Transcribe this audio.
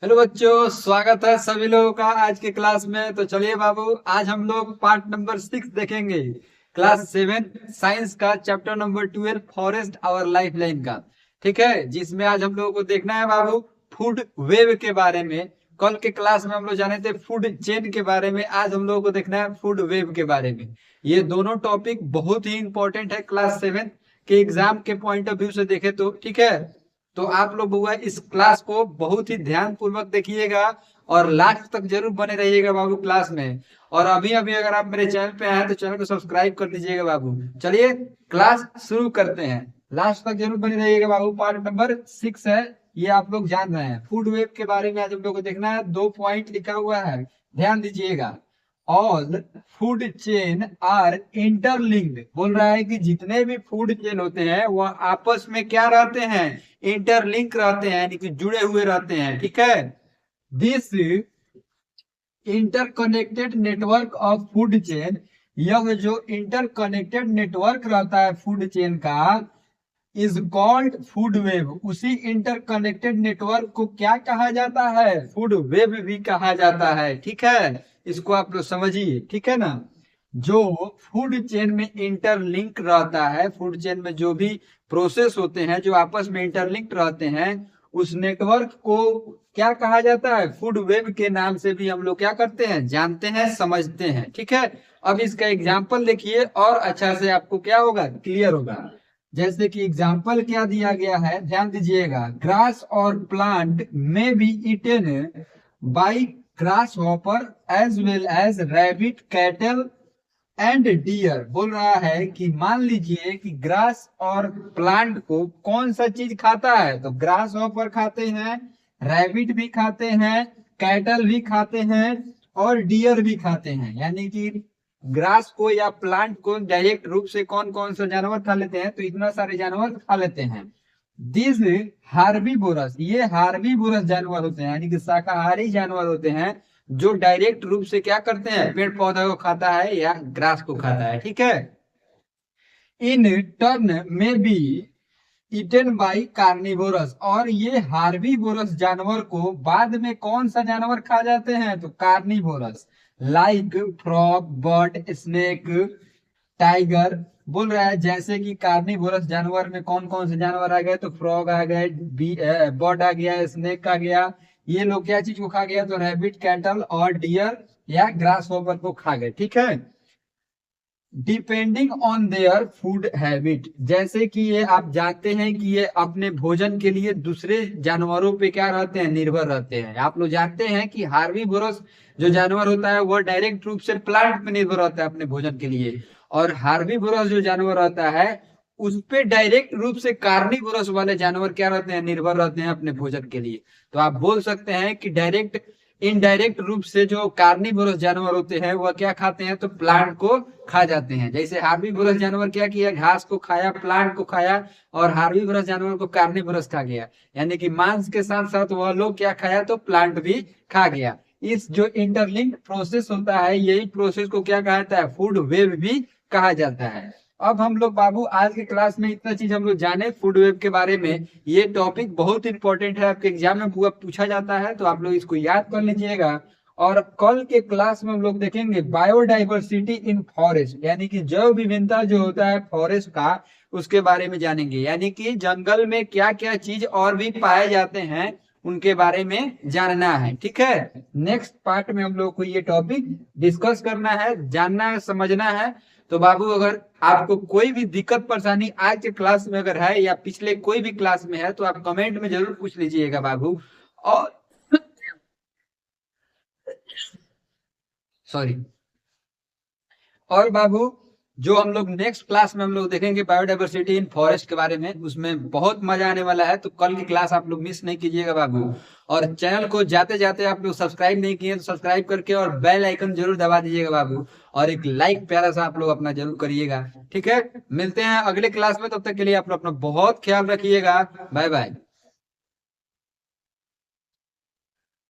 Hello बच्चों, स्वागत है सभी लोगों का आज के क्लास में। तो चलिए बाबू, आज हम लोग पार्ट नंबर 6 देखेंगे, क्लास 7 साइंस का, chapter number 12 forest our lifeline का। ठीक है, जिसमें आज हम लोगों को देखना है बाबू फूड वेब के बारे में। कल के क्लास में हम लोग जाने थे फूड चेन के बारे में, आज हम लोगों को देखना है फूड वेब के बारे में। ये दोनों टॉपिक बहुत ही इंपॉर्टेंट है क्लास 7 के एग्जाम के पॉइंट ऑफ व्यू से देखे तो। ठीक है, तो आप लोग हुआ इस क्लास को बहुत ही ध्यान पूर्वक देखिएगा और लास्ट तक जरूर बने रहिएगा बाबू क्लास में। और अभी अभी अगर आप मेरे चैनल पे आए तो चैनल को सब्सक्राइब कर दीजिएगा बाबू। चलिए क्लास शुरू करते हैं, लास्ट तक जरूर बने रहिएगा बाबू। पार्ट नंबर 6 है, ये आप लोग जान रहे हैं। फूड वेब के बारे में आज हम लोग को देखना है। 2 पॉइंट लिखा हुआ है, ध्यान दीजिएगा। All food chain are interlinked, बोल रहा है कि जितने भी फूड चेन होते हैं वह आपस में क्या रहते हैं, इंटरलिंक रहते हैं, यानी कि जुड़े हुए रहते हैं। ठीक है, this interconnected network of food chain, यह जो इंटरकनेक्टेड नेटवर्क रहता है फूड चेन का, इज कॉल्ड फूड वेब। उसी इंटरकनेक्टेड नेटवर्क को क्या कहा जाता है, फूड वेब भी कहा जाता है। ठीक है, इसको आप लोग समझिए। ठीक है ना, जो फूड चेन में इंटरलिंक रहता है, फूड चेन में जो भी प्रोसेस होते हैं जो आपस में इंटरलिंक्ड रहते हैं, उस नेटवर्क को क्या कहा जाता है, फूड वेब के नाम से भी हम लोग क्या करते हैं, जानते हैं, समझते हैं। ठीक है, अब इसका एग्जाम्पल देखिए और अच्छा से आपको क्या होगा, क्लियर होगा। जैसे कि एग्जाम्पल क्या दिया गया है, ध्यान दीजिएगा। ग्रास और प्लांट में be eaten by grass hopper as well as rabbit, cattle and deer. बोल रहा है कि मान लीजिए कि ग्रास और प्लांट को कौन सा चीज खाता है, तो ग्रास हॉपर खाते हैं, रैबिट भी खाते हैं, कैटल भी खाते हैं और डियर भी खाते हैं। यानी कि ग्रास को या प्लांट को डायरेक्ट रूप से कौन कौन सा जानवर खा लेते हैं, तो इतना सारे जानवर खा लेते हैं। दिस हार्बीवोरस, ये हार्बीवोरस जानवर होते हैं, यानी कि शाकाहारी जानवर होते हैं, जो डायरेक्ट रूप से क्या करते हैं, पेड़ पौधा को खाता है या ग्रास को खाता है। ठीक है, इन टर्न में बी ईटन बाई कार्निवोरस, और ये हार्बीवोरस जानवर को बाद में कौन सा जानवर खा जाते हैं, तो carnivorous, like frog, bird, snake, tiger. बोल रहा है जैसे कि कार्निवोरस जानवर में कौन कौन से जानवर आ गए, तो फ्रॉग आ गए, बर्ड आ गया, स्नेक आ गया। ये लोग क्या चीज को खा गया, तो रैबिट, कैटल और डियर या ग्रास हॉपर को खा गए। ठीक है, depending on their food habit, जैसे कि ये आप जानते हैं कि ये अपने भोजन के लिए दूसरे जानवरों पे क्या रहते हैं, निर्भर रहते हैं। आप लोग जानते हैं कि हार्बीवोरस जो जानवर होता है वह डायरेक्ट रूप से प्लांट पे निर्भर रहता है अपने भोजन के लिए, और हार्बीवोरस जो जानवर रहता है उस पे डायरेक्ट रूप से कार्निवोरस वाले जानवर क्या रहते हैं, निर्भर रहते हैं अपने भोजन के लिए। तो आप बोल सकते हैं कि डायरेक्ट इनडायरेक्ट रूप से जो कार्निवोरस जानवर होते हैं वह क्या खाते हैं, तो प्लांट को खा जाते हैं। जैसे हार्बीवोरस जानवर क्या किया, घास को खाया, प्लांट को खाया, और हार्बीवोरस जानवर को कार्निवोरस खा गया, यानी कि मांस के साथ साथ वह लोग क्या खाया, तो प्लांट भी खा गया। इस जो इंटरलिंक्ड प्रोसेस होता है, यही प्रोसेस को क्या कहता है, फूड वेब भी कहा जाता है। अब हम लोग बाबू आज के क्लास में इतना चीज हम लोग जाने फूड वेब के बारे में। ये टॉपिक बहुत इंपॉर्टेंट है, आपके एग्जाम में पूछा जाता है, तो आप लोग इसको याद कर लीजिएगा। और कल के क्लास में हम लोग देखेंगे बायोडाइवर्सिटी इन फॉरेस्ट, यानी कि जैव विविधता जो होता है फॉरेस्ट का, उसके बारे में जानेंगे। यानी कि जंगल में क्या क्या चीज और भी पाए जाते हैं, उनके बारे में जानना है। ठीक है, नेक्स्ट पार्ट में हम लोग को ये टॉपिक डिस्कस करना है, जानना है, समझना है। तो बाबू अगर आपको कोई भी दिक्कत परेशानी आज के क्लास में अगर है या पिछले कोई भी क्लास में है, तो आप कमेंट में जरूर पूछ लीजिएगा बाबू। और सॉरी, और बाबू जो हम लोग नेक्स्ट क्लास में हम लोग देखेंगे बायोडाइवर्सिटी इन फॉरेस्ट के बारे में, उसमें बहुत मजा आने वाला है। तो कल की क्लास आप लोग मिस नहीं कीजिएगा बाबू। और चैनल को जाते जाते आप लोग सब्सक्राइब नहीं किए तो सब्सक्राइब करके और बेल आइकन जरूर दबा दीजिएगा बाबू, और एक लाइक प्यारा सा आप लोग अपना जरूर करिएगा। ठीक है, मिलते हैं अगले क्लास में, तब तक के लिए आप लोग अपना बहुत ख्याल रखिएगा। Bye bye.